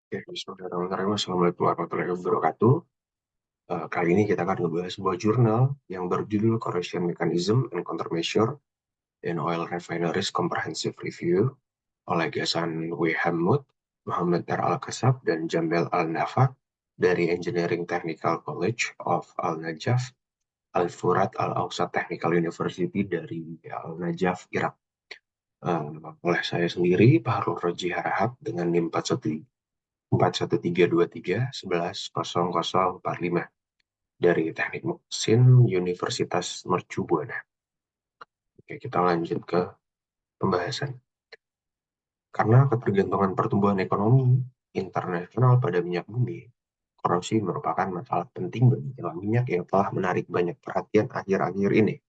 Oke, bismillahirrahmanirrahim. Assalamualaikum warahmatullahi wabarakatuh. Kali ini kita akan ngebahas sebuah jurnal yang berjudul Corrosion Mechanism and Countermeasure in Oil Refineries Comprehensive Review oleh Ghassan W. Hammoud, Muhammad R. Al-Kassab, dan Jambel Al-Nafa dari Engineering Technical College of Al-Najaf, Al-Furat Al-Awsat Technical University dari Al-Najaf, Irak. Oleh saya sendiri, Pak Harun Roji Harahap, dengan NIM 41323110045 dari Teknik Mesin Universitas Mercu Buana. Oke, kita lanjut ke pembahasan. Karena ketergantungan pertumbuhan ekonomi internasional pada minyak bumi, korosi merupakan masalah penting bagi kilang minyak yang telah menarik banyak perhatian akhir-akhir ini.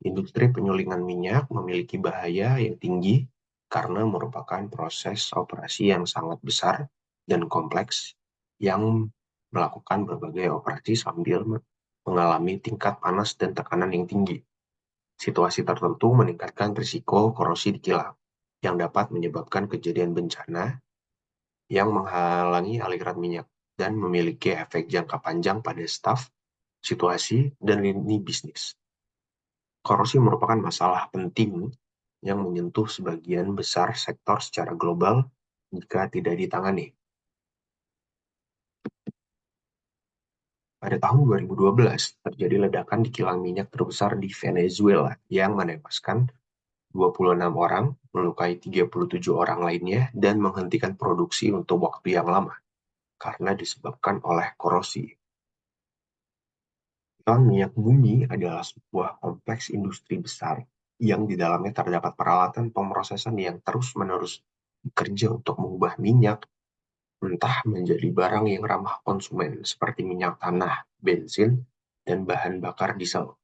Industri penyulingan minyak memiliki bahaya yang tinggi karena merupakan proses operasi yang sangat besar dan kompleks yang melakukan berbagai operasi sambil mengalami tingkat panas dan tekanan yang tinggi. Situasi tertentu meningkatkan risiko korosi di kilang yang dapat menyebabkan kejadian bencana yang menghalangi aliran minyak dan memiliki efek jangka panjang pada staf, situasi, dan lini bisnis. Korosi merupakan masalah penting yang menyentuh sebagian besar sektor secara global jika tidak ditangani. Pada tahun 2012, terjadi ledakan di kilang minyak terbesar di Venezuela yang menewaskan 26 orang, melukai 37 orang lainnya, dan menghentikan produksi untuk waktu yang lama karena disebabkan oleh korosi. Kilang minyak bumi adalah sebuah kompleks industri besar yang di dalamnya terdapat peralatan pemrosesan yang terus-menerus bekerja untuk mengubah minyak mentah menjadi barang yang ramah konsumen seperti minyak tanah, bensin, dan bahan bakar diesel.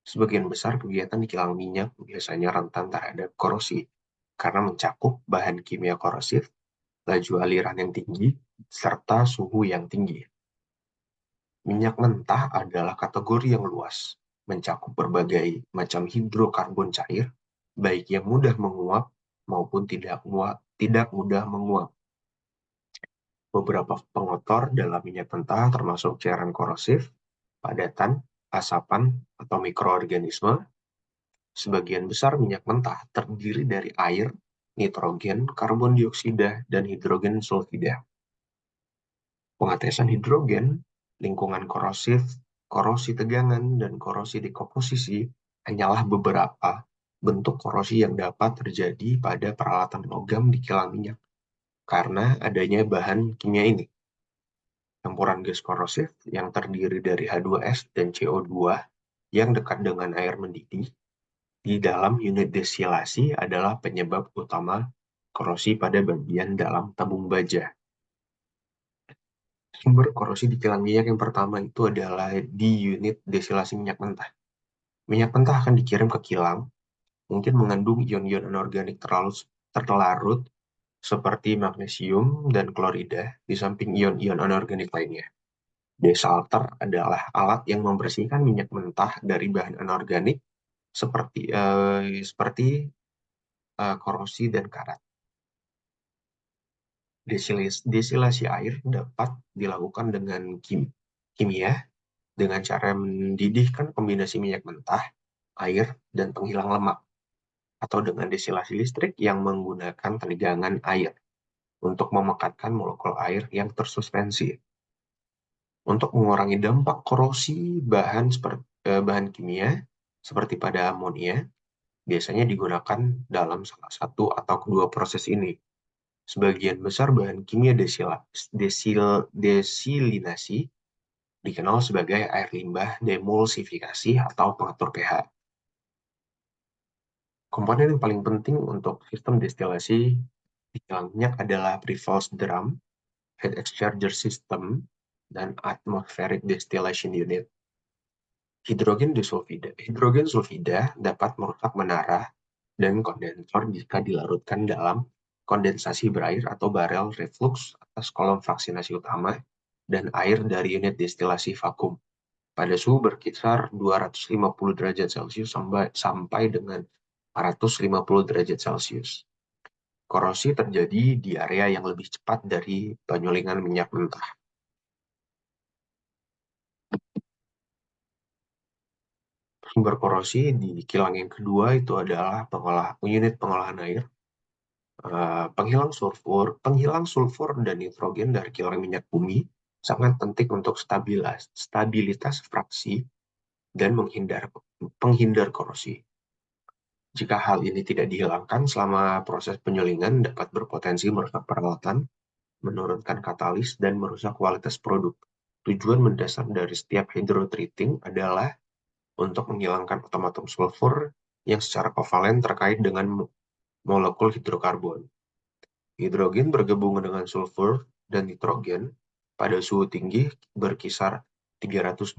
Sebagian besar kegiatan di kilang minyak biasanya rentan terhadap korosi karena mencakup bahan kimia korosif, laju aliran yang tinggi, serta suhu yang tinggi. Minyak mentah adalah kategori yang luas, mencakup berbagai macam hidrokarbon cair, baik yang mudah menguap maupun tidak mudah menguap. Beberapa pengotor dalam minyak mentah termasuk cairan korosif, padatan, asapan, atau mikroorganisme. Sebagian besar minyak mentah terdiri dari air, nitrogen, karbon dioksida, dan hidrogen sulfida. Pengetesan hidrogen, lingkungan korosif, korosi tegangan, dan korosi dekomposisi hanyalah beberapa bentuk korosi yang dapat terjadi pada peralatan logam di kilang minyak karena adanya bahan kimia ini. Campuran gas korosif yang terdiri dari H2S dan CO2 yang dekat dengan air mendidih di dalam unit destilasi adalah penyebab utama korosi pada bagian dalam tabung baja. Sumber korosi di kilang minyak yang pertama itu adalah di unit destilasi minyak mentah. Minyak mentah akan dikirim ke kilang, mungkin mengandung ion-ion anorganik terlarut seperti magnesium dan klorida, di samping ion-ion anorganik lainnya. Desalter adalah alat yang membersihkan minyak mentah dari bahan anorganik seperti korosi dan karat. Destilasi air dapat dilakukan dengan kimia dengan cara mendidihkan kombinasi minyak mentah, air, dan penghilang lemak, atau dengan destilasi listrik yang menggunakan tegangan air untuk memekatkan molekul air yang tersuspensi. Untuk mengurangi dampak korosi bahan kimia seperti pada amonia, biasanya digunakan dalam salah satu atau kedua proses ini. Sebagian besar bahan kimia desilinasi dikenal sebagai air limbah demulsifikasi atau pengatur pH. Komponen yang paling penting untuk sistem destilasi di kilang minyak adalah pre-frost drum, heat exchanger system, dan atmospheric distillation unit. Hidrogen sulfida dapat merusak menara dan kondensor jika dilarutkan dalam kondensasi berair atau barel reflux atas kolom vaksinasi utama dan air dari unit destilasi vakum pada suhu berkisar 250 derajat Celcius sampai dengan 450 derajat Celcius. Korosi terjadi di area yang lebih cepat dari penyulingan minyak mentah. Sumber korosi di kilang yang kedua itu adalah unit pengolahan air. Penghilang sulfur dan nitrogen dari kilang minyak bumi sangat penting untuk stabilitas fraksi dan penghindar korosi. Jika hal ini tidak dihilangkan selama proses penyulingan dapat berpotensi merusak peralatan, menurunkan katalis, dan merusak kualitas produk. Tujuan mendasar dari setiap hydrotreating adalah untuk menghilangkan atom-atom sulfur yang secara kovalen terkait dengan molekul hidrokarbon. Hidrogen bergabung dengan sulfur dan nitrogen pada suhu tinggi berkisar 325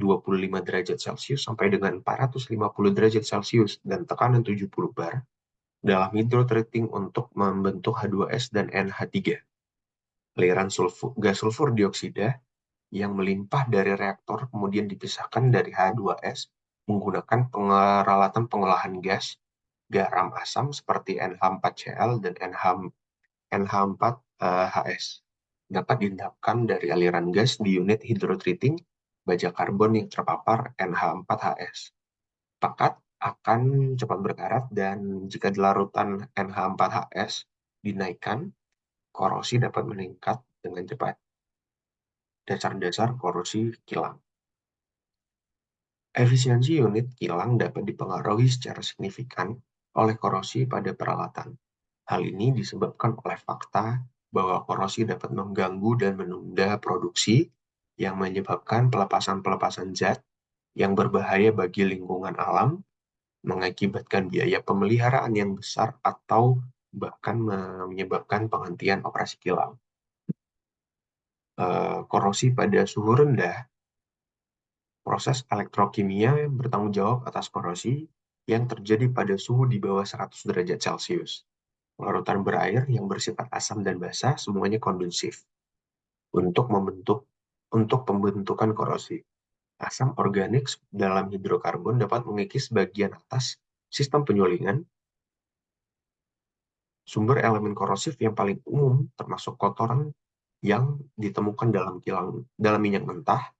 derajat Celcius sampai dengan 450 derajat Celcius dan tekanan 70 bar dalam hydrotreating untuk membentuk H2S dan NH3. Aliran gas sulfur dioksida yang melimpah dari reaktor kemudian dipisahkan dari H2S menggunakan peralatan pengolahan gas, garam asam seperti NH4Cl dan NH4HS. Dapat diendapkan dari aliran gas di unit hydrotreating baja karbon yang terpapar NH4HS. Pekat akan cepat berkarat dan jika larutan NH4HS dinaikkan, korosi dapat meningkat dengan cepat. Dasar-dasar korosi kilang. Efisiensi unit kilang dapat dipengaruhi secara signifikan oleh korosi pada peralatan. Hal ini disebabkan oleh fakta bahwa korosi dapat mengganggu dan menunda produksi yang menyebabkan pelepasan-pelepasan zat yang berbahaya bagi lingkungan alam, mengakibatkan biaya pemeliharaan yang besar atau bahkan menyebabkan penghentian operasi kilang. Korosi pada suhu rendah, proses elektrokimia bertanggung jawab atas korosi yang terjadi pada suhu di bawah 100 derajat Celcius. Larutan berair yang bersifat asam dan basah semuanya kondusif untuk pembentukan korosi. Asam organik dalam hidrokarbon dapat mengikis bagian atas sistem penyulingan. Sumber elemen korosif yang paling umum termasuk kotoran yang ditemukan dalam minyak mentah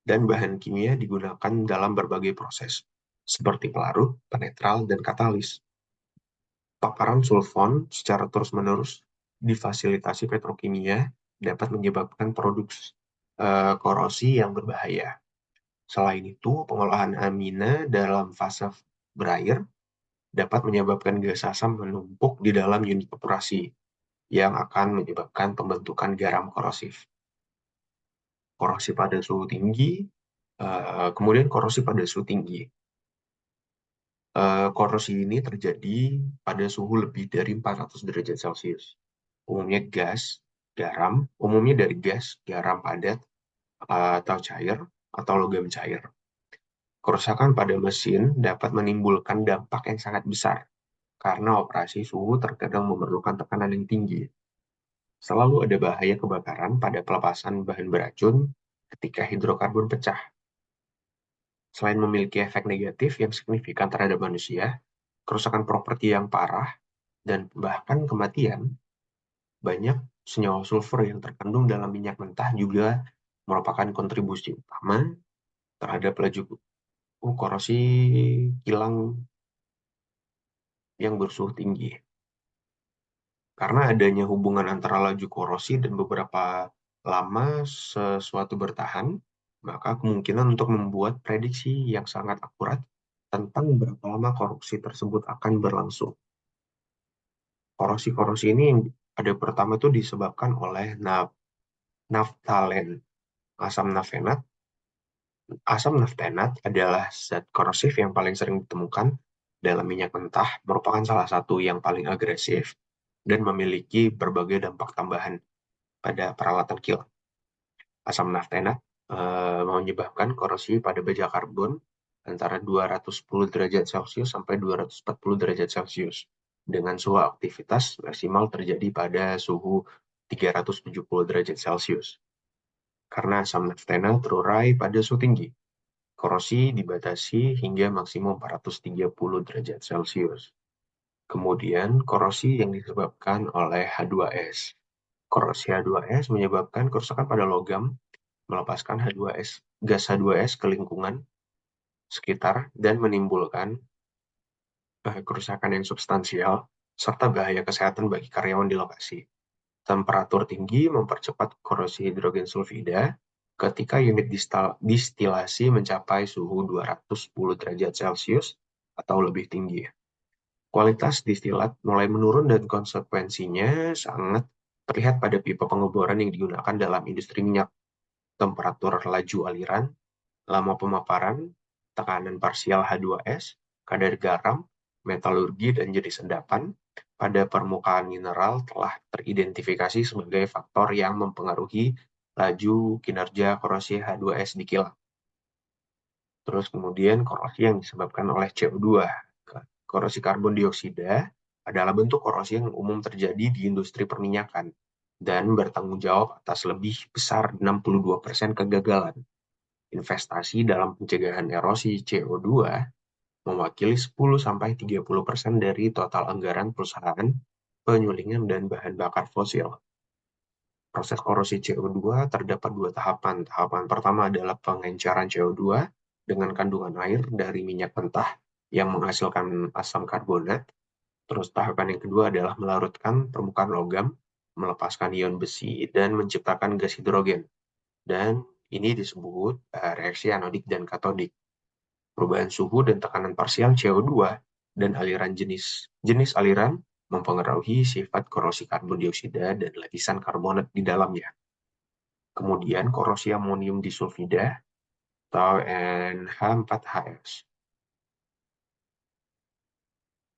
dan bahan kimia digunakan dalam berbagai proses seperti pelarut, penetral, dan katalis. Paparan sulfon secara terus-menerus di fasilitasi petrokimia dapat menyebabkan korosi yang berbahaya. Selain itu, pengolahan amina dalam fase berair dapat menyebabkan gas asam menumpuk di dalam unit operasi yang akan menyebabkan pembentukan garam korosif. Korosi pada suhu tinggi, kemudian korosi pada suhu tinggi. Korosi ini terjadi pada suhu lebih dari 400 derajat Celcius. Umumnya dari gas, garam padat, atau cair, atau logam cair. Kerusakan pada mesin dapat menimbulkan dampak yang sangat besar karena operasi suhu terkadang memerlukan tekanan yang tinggi. Selalu ada bahaya kebakaran pada pelepasan bahan beracun ketika hidrokarbon pecah. Selain memiliki efek negatif yang signifikan terhadap manusia, kerusakan properti yang parah, dan bahkan kematian, banyak senyawa sulfur yang terkandung dalam minyak mentah juga merupakan kontribusi utama terhadap laju korosi kilang yang bersuhu tinggi. Karena adanya hubungan antara laju korosi dan beberapa lama sesuatu bertahan, maka kemungkinan untuk membuat prediksi yang sangat akurat tentang berapa lama korosi tersebut akan berlangsung. Korosi-korosi ini yang ada pertama itu disebabkan oleh naftalen. Asam naftenat. Asam naftenat adalah zat korosif yang paling sering ditemukan dalam minyak mentah, merupakan salah satu yang paling agresif dan memiliki berbagai dampak tambahan pada peralatan kilang. Asam naftenat menyebabkan korosi pada baja karbon antara 210 derajat Celcius sampai 240 derajat Celcius dengan suhu aktivitas maksimal terjadi pada suhu 370 derajat Celcius. Karena asam naftenat terurai pada suhu tinggi, korosi dibatasi hingga maksimum 430 derajat Celcius. Kemudian korosi yang disebabkan oleh H2S. Korosi H2S menyebabkan kerusakan pada logam, melepaskan H2S, gas H2S ke lingkungan sekitar dan menimbulkan kerusakan yang substansial serta bahaya kesehatan bagi karyawan di lokasi. Temperatur tinggi mempercepat korosi hidrogen sulfida ketika unit distilasi mencapai suhu 210 derajat Celcius atau lebih tinggi. Kualitas distilat mulai menurun dan konsekuensinya sangat terlihat pada pipa pengeboran yang digunakan dalam industri minyak. Temperatur laju aliran, lama pemaparan, tekanan parsial H2S, kadar garam, metalurgi, dan jenis endapan pada permukaan mineral telah teridentifikasi sebagai faktor yang mempengaruhi laju kinerja korosi H2S di kilang. Terus kemudian korosi yang disebabkan oleh CO2. Korosi karbon dioksida adalah bentuk korosi yang umum terjadi di industri perminyakan dan bertanggung jawab atas lebih besar 62% kegagalan. Investasi dalam pencegahan erosi CO2 mewakili 10-30% dari total anggaran perusahaan penyulingan dan bahan bakar fosil. Proses korosi CO2 terdapat dua tahapan. Tahapan pertama adalah pengenceran CO2 dengan kandungan air dari minyak mentah yang menghasilkan asam karbonat. Terus tahapan yang kedua adalah melarutkan permukaan logam, melepaskan ion besi, dan menciptakan gas hidrogen. Dan ini disebut reaksi anodik dan katodik. Perubahan suhu dan tekanan parsial CO2 dan aliran jenis aliran mempengaruhi sifat korosi karbon dioksida dan lapisan karbonat di dalamnya. Kemudian korosi amonium disulfida atau NH4HS.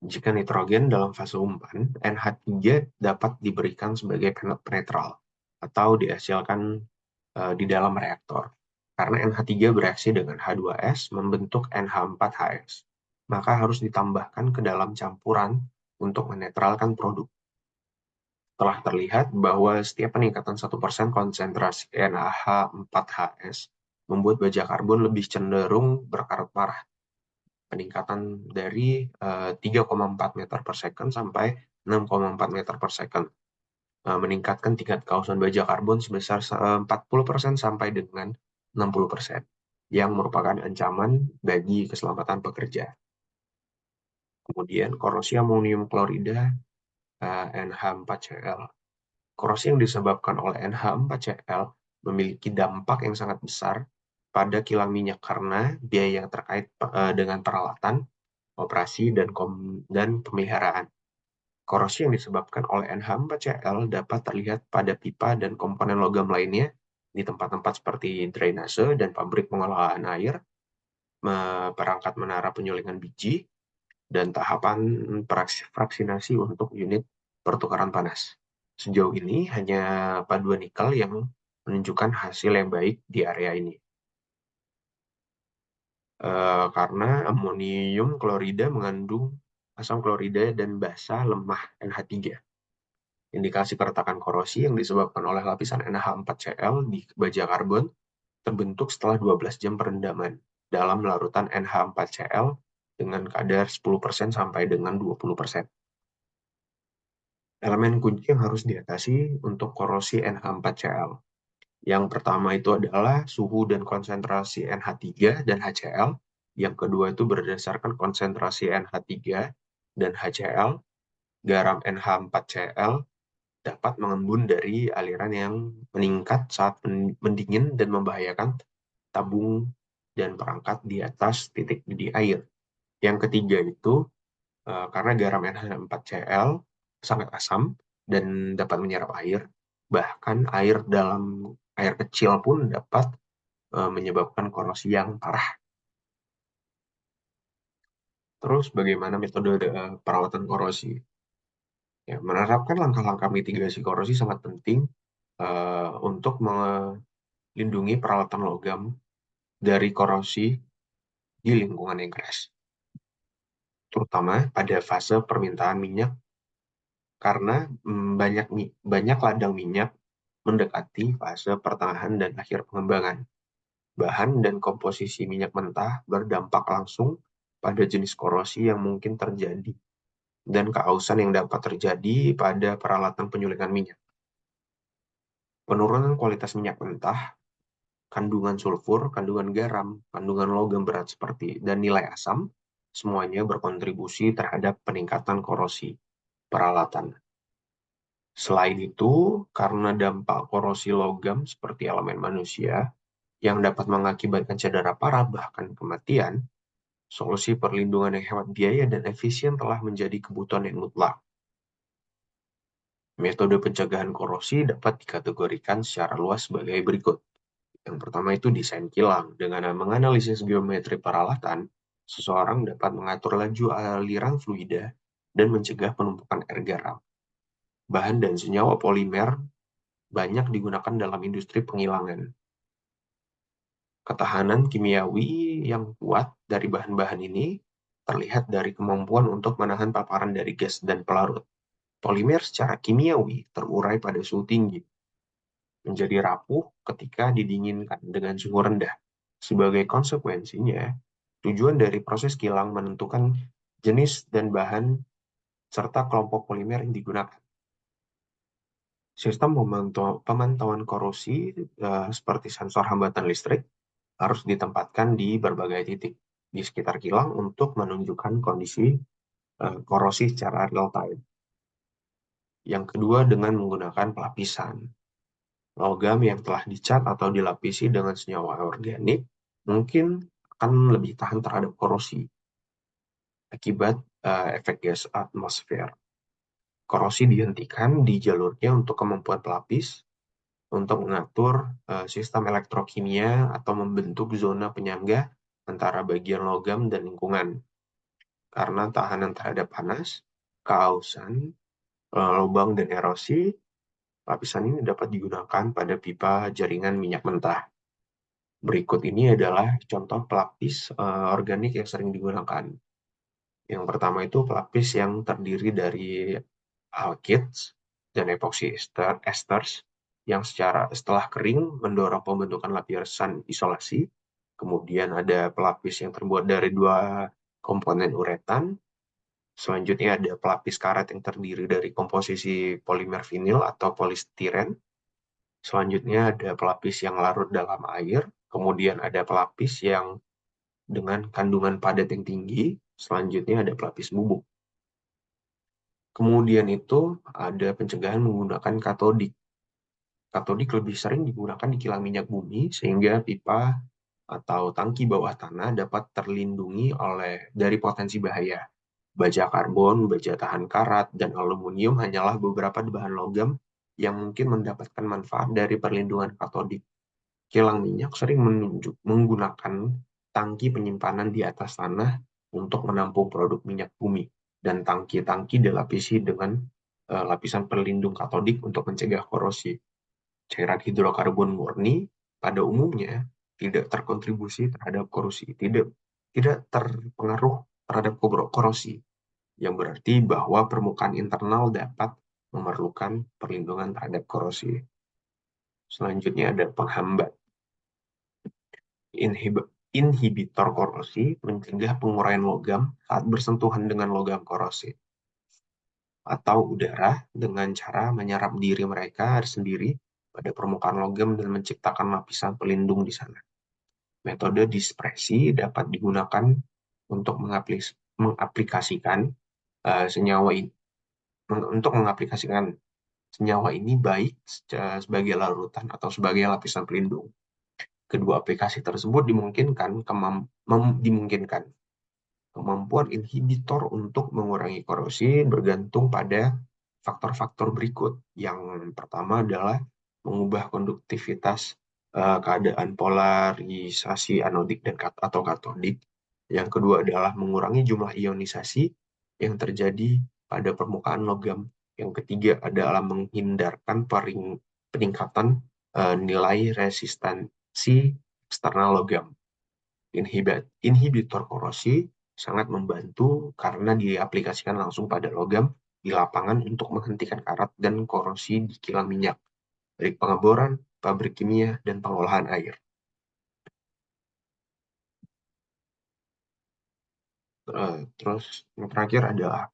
Jika nitrogen dalam fase umpan, NH3 dapat diberikan sebagai penetral atau dihasilkan di dalam reaktor. Karena NH3 bereaksi dengan H2S membentuk NH4HS, maka harus ditambahkan ke dalam campuran untuk menetralkan produk. Telah terlihat bahwa setiap peningkatan 1% konsentrasi NaH4HS membuat baja karbon lebih cenderung berkarat parah. Peningkatan dari 3,4 meter per second sampai 6,4 meter per second. Meningkatkan tingkat kausan baja karbon sebesar 40% sampai dengan 60%, yang merupakan ancaman bagi keselamatan pekerja. Kemudian korosi amonium klorida NH4Cl. Korosi yang disebabkan oleh NH4Cl memiliki dampak yang sangat besar pada kilang minyak karena biaya yang terkait dengan peralatan, operasi, dan pemeliharaan. Korosi yang disebabkan oleh NH4Cl dapat terlihat pada pipa dan komponen logam lainnya di tempat-tempat seperti drainase dan pabrik pengolahan air, perangkat menara penyulingan biji, dan tahapan fraksinasi untuk unit pertukaran panas. Sejauh ini hanya paduan nikel yang menunjukkan hasil yang baik di area ini. Karena amonium klorida mengandung asam klorida dan basa lemah NH3. Indikasi keretakan korosi yang disebabkan oleh lapisan NH4Cl di baja karbon terbentuk setelah 12 jam perendaman dalam larutan NH4Cl dengan kadar 10% sampai dengan 20%. Elemen kunci yang harus diatasi untuk korosi NH4Cl. Yang pertama itu adalah suhu dan konsentrasi NH3 dan HCl. Yang kedua itu berdasarkan konsentrasi NH3 dan HCl, garam NH4Cl dapat mengembun dari aliran yang meningkat saat mendingin dan membahayakan tabung dan perangkat di atas titik didih air. Yang ketiga itu karena garam NH4Cl sangat asam dan dapat menyerap air, bahkan air kecil pun dapat menyebabkan korosi yang parah. Terus bagaimana metode perawatan korosi? Ya, menerapkan langkah-langkah mitigasi korosi sangat penting untuk melindungi peralatan logam dari korosi di lingkungan yang keras, terutama pada fase permintaan minyak karena banyak ladang minyak mendekati fase pertengahan dan akhir pengembangan. Bahan dan komposisi minyak mentah berdampak langsung pada jenis korosi yang mungkin terjadi dan keausan yang dapat terjadi pada peralatan penyulingan minyak. Penurunan kualitas minyak mentah, kandungan sulfur, kandungan garam, kandungan logam berat seperti dan nilai asam, semuanya berkontribusi terhadap peningkatan korosi peralatan. Selain itu, karena dampak korosi logam seperti elemen manusia yang dapat mengakibatkan cedera parah bahkan kematian, solusi perlindungan yang hemat biaya dan efisien telah menjadi kebutuhan yang mutlak. Metode pencegahan korosi dapat dikategorikan secara luas sebagai berikut. Yang pertama itu desain kilang. Dengan menganalisis geometri peralatan, seseorang dapat mengatur laju aliran fluida dan mencegah penumpukan air garam. Bahan dan senyawa polimer banyak digunakan dalam industri pengilangan. Ketahanan kimiawi yang kuat dari bahan-bahan ini terlihat dari kemampuan untuk menahan paparan dari gas dan pelarut. Polimer secara kimiawi terurai pada suhu tinggi, menjadi rapuh ketika didinginkan dengan suhu rendah. Sebagai konsekuensinya, tujuan dari proses kilang menentukan jenis dan bahan serta kelompok polimer yang digunakan. Sistem pemantauan korosi seperti sensor hambatan listrik harus ditempatkan di berbagai titik di sekitar kilang untuk menunjukkan kondisi korosi secara real time. Yang kedua, dengan menggunakan pelapisan. Logam yang telah dicat atau dilapisi dengan senyawa organik mungkin akan lebih tahan terhadap korosi akibat efek gas atmosfer. Korosi dihentikan di jalurnya untuk kemampuan pelapis untuk mengatur sistem elektrokimia atau membentuk zona penyangga antara bagian logam dan lingkungan. Karena tahanan terhadap panas, keausan, lubang, dan erosi, lapisan ini dapat digunakan pada pipa jaringan minyak mentah. Berikut ini adalah contoh pelapis organik yang sering digunakan. Yang pertama itu pelapis yang terdiri dari alkyds dan epoxy esters yang setelah kering mendorong pembentukan lapisan isolasi. Kemudian ada pelapis yang terbuat dari dua komponen uretan. Selanjutnya ada pelapis karet yang terdiri dari komposisi polimer vinil atau polistiren. Selanjutnya ada pelapis yang larut dalam air. Kemudian ada pelapis yang dengan kandungan padat yang tinggi. Selanjutnya ada pelapis bubuk. Kemudian itu ada pencegahan menggunakan katodik. Katodik lebih sering digunakan di kilang minyak bumi sehingga pipa atau tangki bawah tanah dapat terlindungi dari potensi bahaya. Baja karbon, baja tahan karat, dan aluminium hanyalah beberapa bahan logam yang mungkin mendapatkan manfaat dari perlindungan katodik. Kilang minyak sering menggunakan tangki penyimpanan di atas tanah untuk menampung produk minyak bumi, dan tangki-tangki dilapisi dengan lapisan pelindung katodik untuk mencegah korosi. Cairan hidrokarbon murni pada umumnya tidak terkontribusi terhadap korosi, tidak terpengaruh terhadap korosi, yang berarti bahwa permukaan internal dapat memerlukan perlindungan terhadap korosi. Selanjutnya ada penghambat. Inhibitor korosi mencegah penguraian logam saat bersentuhan dengan logam korosi atau udara dengan cara menyerap diri mereka sendiri pada permukaan logam dan menciptakan lapisan pelindung di sana. Metode dispresi dapat digunakan untuk mengaplikasikan senyawa ini baik sebagai larutan atau sebagai lapisan pelindung. Kedua aplikasi tersebut dimungkinkan. Kemampuan inhibitor untuk mengurangi korosi bergantung pada faktor-faktor berikut. Yang pertama adalah mengubah konduktivitas keadaan polarisasi anodik dan atau katodik. Yang kedua adalah mengurangi jumlah ionisasi yang terjadi pada permukaan logam. Yang ketiga adalah menghindarkan peningkatan nilai resistansi eksternal logam. Inhibitor korosi sangat membantu karena diaplikasikan langsung pada logam di lapangan untuk menghentikan karat dan korosi di kilang minyak, dari pengeboran, pabrik kimia, dan pengolahan air. Terus yang terakhir adalah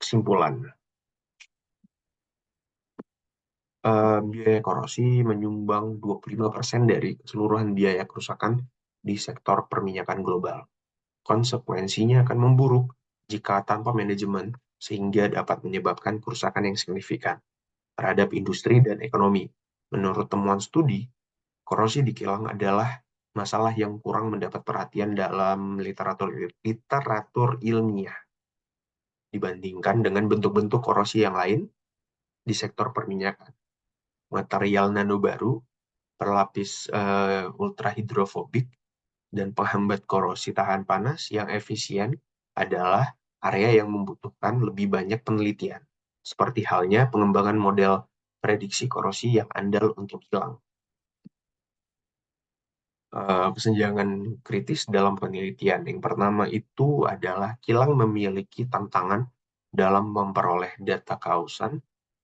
Kesimpulan, biaya korosi menyumbang 25% dari keseluruhan biaya kerusakan di sektor perminyakan global. Konsekuensinya akan memburuk jika tanpa manajemen, sehingga dapat menyebabkan kerusakan yang signifikan terhadap industri dan ekonomi. Menurut temuan studi, korosi di kilang adalah masalah yang kurang mendapat perhatian dalam literatur ilmiah dibandingkan dengan bentuk-bentuk korosi yang lain di sektor perminyakan. Material nano baru, pelapis ultrahidrofobik, dan penghambat korosi tahan panas yang efisien adalah area yang membutuhkan lebih banyak penelitian, seperti halnya pengembangan model prediksi korosi yang andal untuk kilang. Kesenjangan kritis dalam penelitian. Yang pertama itu adalah kilang memiliki tantangan dalam memperoleh data kausan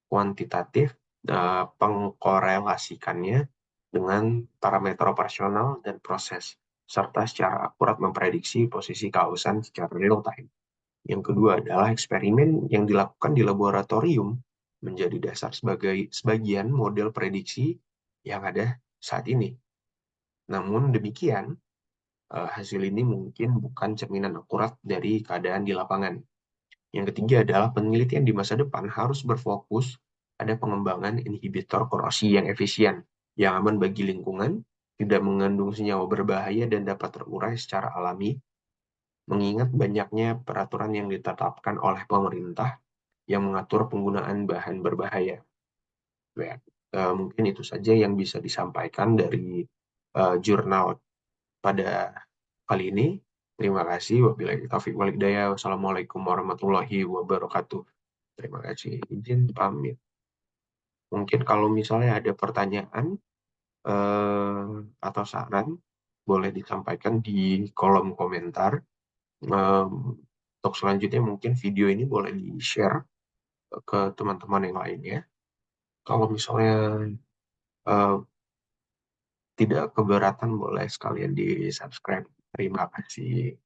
kuantitatif, pengkorelasikannya dengan parameter operasional dan proses, serta secara akurat memprediksi posisi kausan secara real time. Yang kedua adalah eksperimen yang dilakukan di laboratorium menjadi dasar sebagai sebagian model prediksi yang ada saat ini. Namun demikian, hasil ini mungkin bukan cerminan akurat dari keadaan di lapangan. Yang ketiga adalah penelitian di masa depan harus berfokus pada pengembangan inhibitor korosi yang efisien, yang aman bagi lingkungan, tidak mengandung senyawa berbahaya dan dapat terurai secara alami, mengingat banyaknya peraturan yang ditetapkan oleh pemerintah yang mengatur penggunaan bahan berbahaya. Ya, mungkin itu saja yang bisa disampaikan dari jurnal pada kali ini. Terima kasih. Wabillahi taufiq wal hidayah. Wassalamualaikum warahmatullahi wabarakatuh. Terima kasih. Izin pamit. Mungkin kalau misalnya ada pertanyaan atau saran, boleh disampaikan di kolom komentar. Untuk selanjutnya mungkin video ini boleh di-share ke teman-teman yang lainnya. Kalau misalnya eh, tidak keberatan, boleh sekalian di-subscribe. Terima kasih.